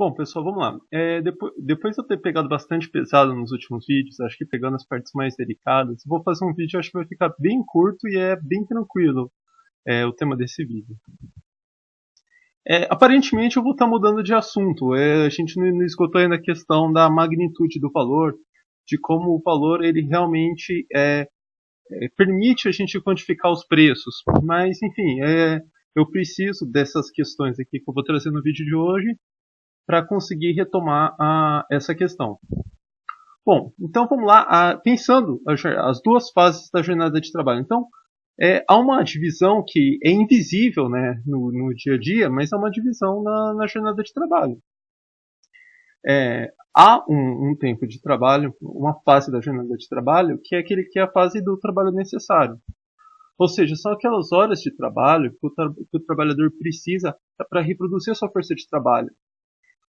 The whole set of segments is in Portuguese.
Bom, pessoal, vamos lá. Depois de eu ter pegado bastante pesado nos últimos vídeos, acho que pegando as partes mais delicadas, vou fazer um vídeo, acho que vai ficar bem curto e é bem tranquilo o tema desse vídeo. Aparentemente eu vou estar mudando de assunto. A gente não esgotou ainda a questão da magnitude do valor, de como o valor ele realmente permite a gente quantificar os preços. Mas, enfim, eu preciso dessas questões aqui que eu vou trazer no vídeo de hoje para conseguir retomar essa questão. Bom, então vamos lá, pensando as duas fases da jornada de trabalho. Então, há uma divisão que é invisível, né, no dia a dia, mas há uma divisão na jornada de trabalho. Há um tempo de trabalho, uma fase da jornada de trabalho, que é a fase do trabalho necessário. Ou seja, são aquelas horas de trabalho que o trabalhador precisa para reproduzir a sua força de trabalho.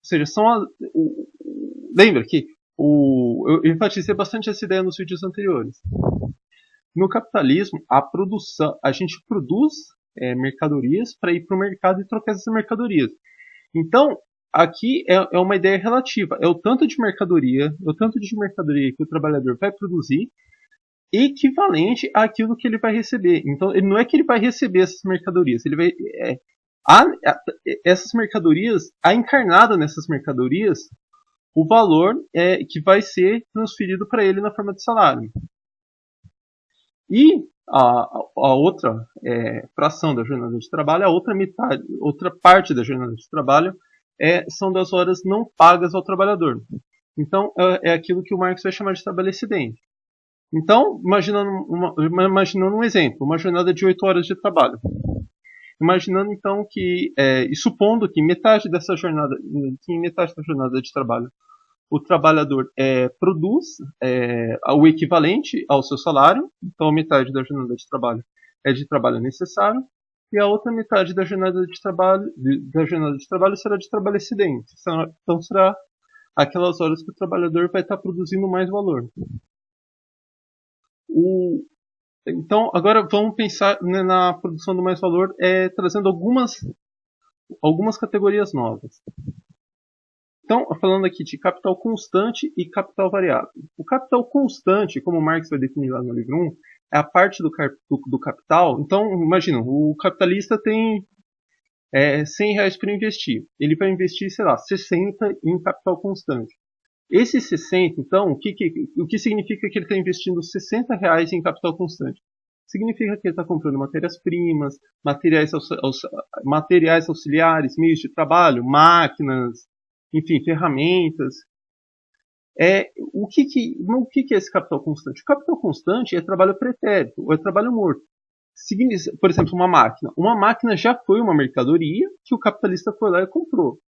Ou seja, lembra que eu enfatizei bastante essa ideia nos vídeos anteriores. No capitalismo, a gente produz mercadorias para ir para o mercado e trocar essas mercadorias. Então, aqui é uma ideia relativa. É o tanto de mercadoria que o trabalhador vai produzir equivalente àquilo que ele vai receber. Então, não é que ele vai receber essas mercadorias, ele vai essas mercadorias, encarnada nessas mercadorias, o valor que vai ser transferido para ele na forma de salário. E a outra fração da jornada de trabalho, outra parte da jornada de trabalho, são das horas não pagas ao trabalhador. Então, é aquilo que o Marx vai chamar de trabalho excedente. Então, imaginando um exemplo, uma jornada de 8 horas de trabalho. Imaginando então e supondo que metade da jornada de trabalho o trabalhador produz o equivalente ao seu salário, então metade da jornada de trabalho é de trabalho necessário, e a outra metade da jornada de trabalho será de trabalho excedente. Então será aquelas horas que o trabalhador vai estar produzindo mais valor. Então, agora vamos pensar na produção do mais valor, trazendo algumas categorias novas. Então, falando aqui de capital constante e capital variável. O capital constante, como Marx vai definir lá no livro 1, é a parte do capital. Então, imagina, o capitalista tem R$100 para investir. Ele vai investir, sei lá, 60 em capital constante. Esse 60, então, o que significa que ele está investindo R$60 em capital constante? Significa que ele está comprando matérias-primas, materiais auxiliares, meios de trabalho, máquinas, enfim, ferramentas. O que é esse capital constante? O capital constante é trabalho pretérito, ou é trabalho morto. Por exemplo, uma máquina. Uma máquina já foi uma mercadoria que o capitalista foi lá e comprou.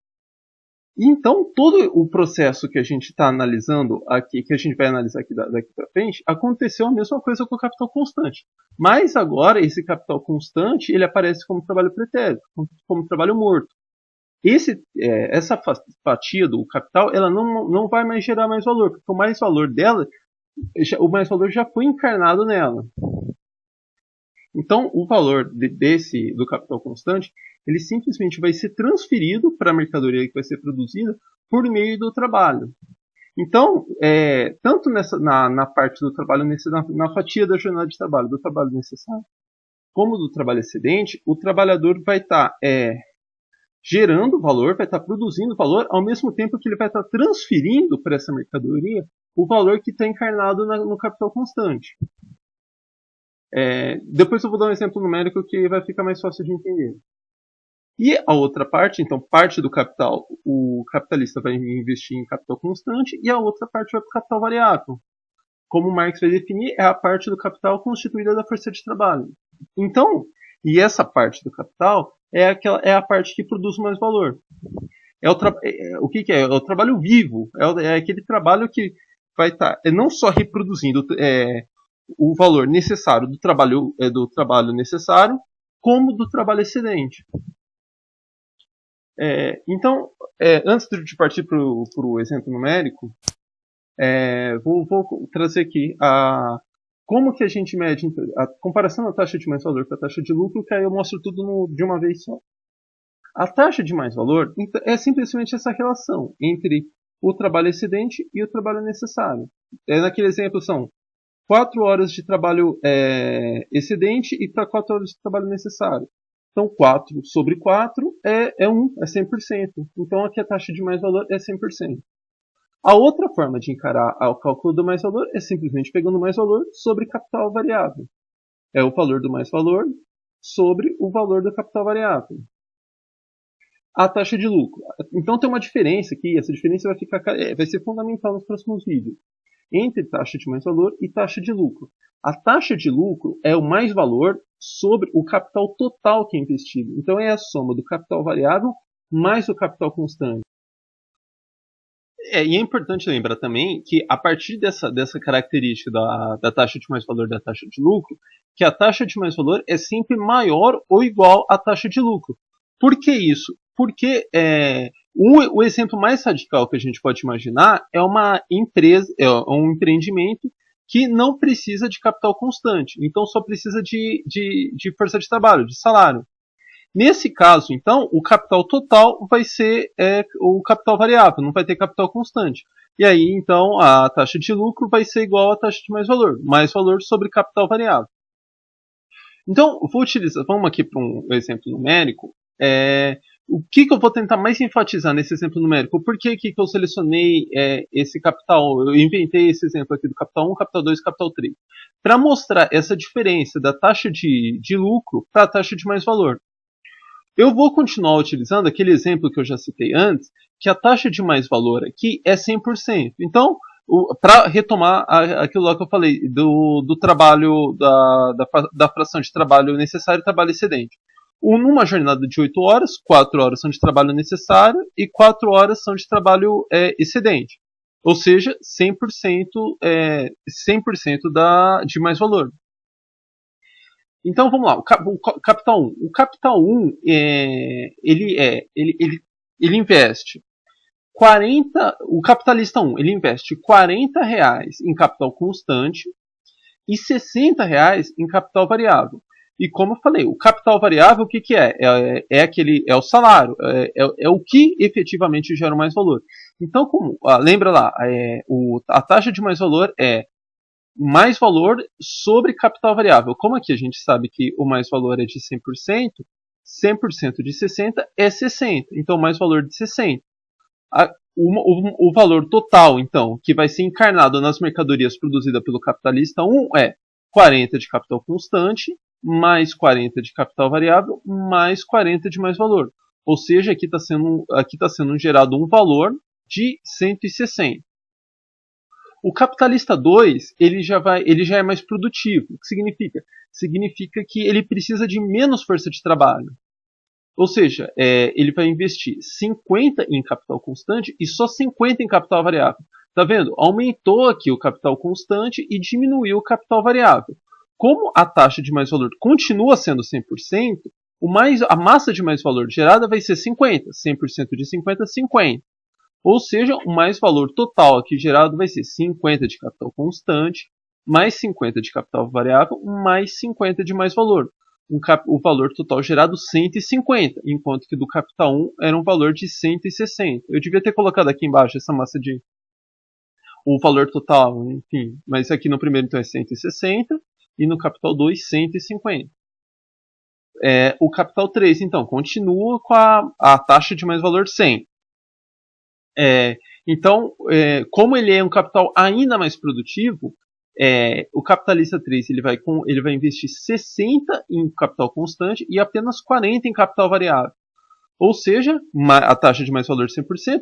Então, todo o processo que a gente está analisando aqui, que a gente vai analisar aqui daqui para frente, aconteceu a mesma coisa com o capital constante. Mas agora, esse capital constante, ele aparece como trabalho pretérito, como trabalho morto. Essa fatia do capital, ela não vai mais gerar mais valor, porque o mais valor já foi encarnado nela. Então, o valor do capital constante, ele simplesmente vai ser transferido para a mercadoria que vai ser produzida por meio do trabalho. Então, tanto na parte do trabalho, na fatia da jornada de trabalho, do trabalho necessário, como do trabalho excedente, o trabalhador vai estar gerando valor, vai estar produzindo valor, ao mesmo tempo que ele vai estar transferindo para essa mercadoria o valor que está encarnado no capital constante. Depois eu vou dar um exemplo numérico que vai ficar mais fácil de entender. E a outra parte, então, parte do capital, o capitalista vai investir em capital constante e a outra parte vai para o capital variável. Como Marx vai definir, é a parte do capital constituída da força de trabalho. Então, e essa parte do capital é a parte que produz mais valor. O que é? É o trabalho vivo. É aquele trabalho que vai estar não só reproduzindo o valor necessário do trabalho necessário, como do trabalho excedente. Então, antes de partir para o exemplo numérico, vou trazer aqui como que a gente mede a comparação da taxa de mais valor com a taxa de lucro, que aí eu mostro tudo de uma vez só. A taxa de mais-valor é simplesmente essa relação entre o trabalho excedente e o trabalho necessário. Naquele exemplo são 4 horas de trabalho excedente e para 4 horas de trabalho necessário. Então 4 sobre 4 é 1, é 100%. Então aqui a taxa de mais-valor é 100%. A outra forma de encarar o cálculo do mais-valor é simplesmente pegando o mais-valor sobre capital variável. É o valor do mais-valor sobre o valor do capital variável. A taxa de lucro. Então tem uma diferença aqui, essa diferença vai ser fundamental nos próximos vídeos, entre taxa de mais-valor e taxa de lucro. A taxa de lucro é o mais-valor sobre o capital total que é investido. Então é a soma do capital variável mais o capital constante. E é importante lembrar também que a partir dessa característica da taxa de mais-valor e da taxa de lucro, que a taxa de mais-valor é sempre maior ou igual à taxa de lucro. Por que isso? Porque o exemplo mais radical que a gente pode imaginar é uma empresa, é um empreendimento que não precisa de capital constante, então só precisa de força de trabalho, de salário. Nesse caso, então, o capital total vai ser o capital variável, não vai ter capital constante. E aí, então, a taxa de lucro vai ser igual à taxa de mais valor sobre capital variável. Então, vamos aqui para um exemplo numérico. O que eu vou tentar mais enfatizar nesse exemplo numérico? Por que eu selecionei esse capital? Eu inventei esse exemplo aqui do capital 1, capital 2 e capital 3. Para mostrar essa diferença da taxa de lucro para a taxa de mais valor. Eu vou continuar utilizando aquele exemplo que eu já citei antes, que a taxa de mais valor aqui é 100%. Então, para retomar aquilo lá que eu falei, do trabalho, da fração de trabalho necessário e trabalho excedente. Numa jornada de 8 horas, 4 horas são de trabalho necessário e 4 horas são de trabalho excedente. Ou seja, 100%, 100% de mais valor. Então vamos lá, o capital 1. O capital 1 ele investe 40. O capitalista 1 ele investe R$40 em capital constante e R$60 em capital variável. E como eu falei, o capital variável o que é? É o salário, é o que efetivamente gera mais valor. Então, lembra lá, a taxa de mais valor é mais valor sobre capital variável. Como aqui a gente sabe que o mais valor é de 100%, 100% de 60 é 60. Então, mais valor de 60. O valor total, então, que vai ser encarnado nas mercadorias produzidas pelo capitalista 1 é 40 de capital constante, mais 40 de capital variável, mais 40 de mais valor. Ou seja, aqui está sendo gerado um valor de 160. O capitalista 2, ele já é mais produtivo. O que significa? Significa que ele precisa de menos força de trabalho. Ou seja, ele vai investir 50 em capital constante e só 50 em capital variável. Tá vendo? Aumentou aqui o capital constante e diminuiu o capital variável. Como a taxa de mais valor continua sendo 100%, a massa de mais valor gerada vai ser 50. 100% de 50, 50. Ou seja, o mais valor total aqui gerado vai ser 50 de capital constante, mais 50 de capital variável, mais 50 de mais valor. O valor total gerado 150, enquanto que do capital 1 era um valor de 160. Eu devia ter colocado aqui embaixo essa massa de o valor total, enfim, mas aqui no primeiro então é 160 e no capital 2 150. O capital 3 então continua com a taxa de mais valor 100. Então, como ele é um capital ainda mais produtivo, o capitalista 3 ele vai investir 60 em capital constante e apenas 40 em capital variável. Ou seja, a taxa de mais valor 100%,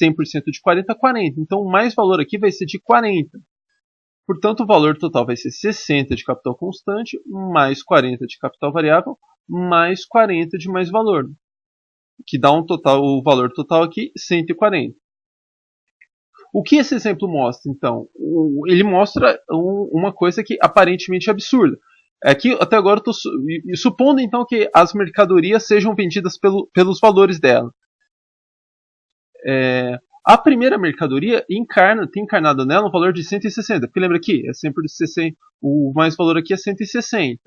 100% de 40 a 40. Então, o mais valor aqui vai ser de 40. Portanto, o valor total vai ser 60 de capital constante, mais 40 de capital variável, mais 40 de mais valor. Que dá o valor total aqui, 140. O que esse exemplo mostra, então? Ele mostra uma coisa que aparentemente é absurda. Aqui, até agora, eu estou supondo então que as mercadorias sejam vendidas pelos valores dela. A primeira mercadoria tem encarnado nela um valor de 160. Porque lembra aqui, é sempre 60, o mais valor aqui é 160.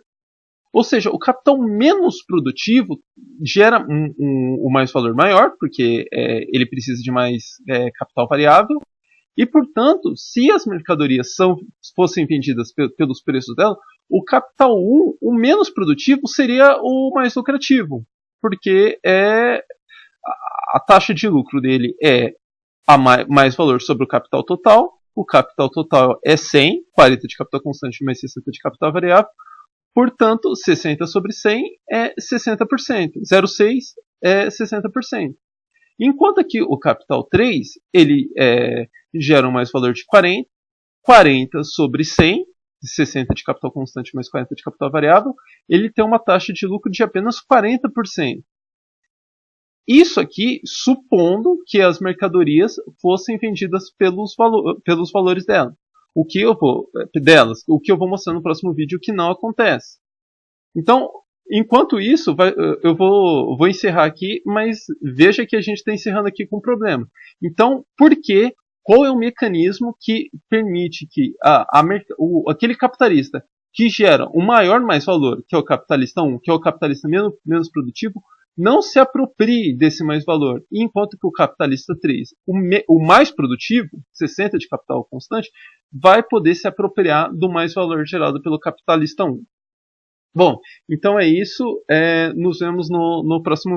Ou seja, o capital menos produtivo gera um mais valor maior, porque ele precisa de mais capital variável, e, portanto, se as mercadorias fossem vendidas pelos preços dela, o capital 1, o menos produtivo, seria o mais lucrativo, porque a taxa de lucro dele é a mais valor sobre o capital total é 100, 40 de capital constante mais 60 de capital variável, portanto, 60 sobre 100 é 60%, 0,6 é 60%. Enquanto que o capital 3, ele gera um mais valor de 40, 40 sobre 100, 60 de capital constante mais 40 de capital variável, ele tem uma taxa de lucro de apenas 40%. Isso aqui supondo que as mercadorias fossem vendidas pelos valores delas. O que eu vou mostrar no próximo vídeo que não acontece. Então, enquanto isso, eu vou encerrar aqui, mas veja que a gente está encerrando aqui com um problema. Então, qual é o mecanismo que permite que aquele capitalista que gera o maior mais valor, que é o capitalista 1, que é o capitalista menos produtivo, não se aproprie desse mais valor, enquanto que o capitalista 3, o mais produtivo, 60 de capital constante, vai poder se apropriar do mais valor gerado pelo capitalista 1. Bom, então é isso. Nos vemos no próximo vídeo.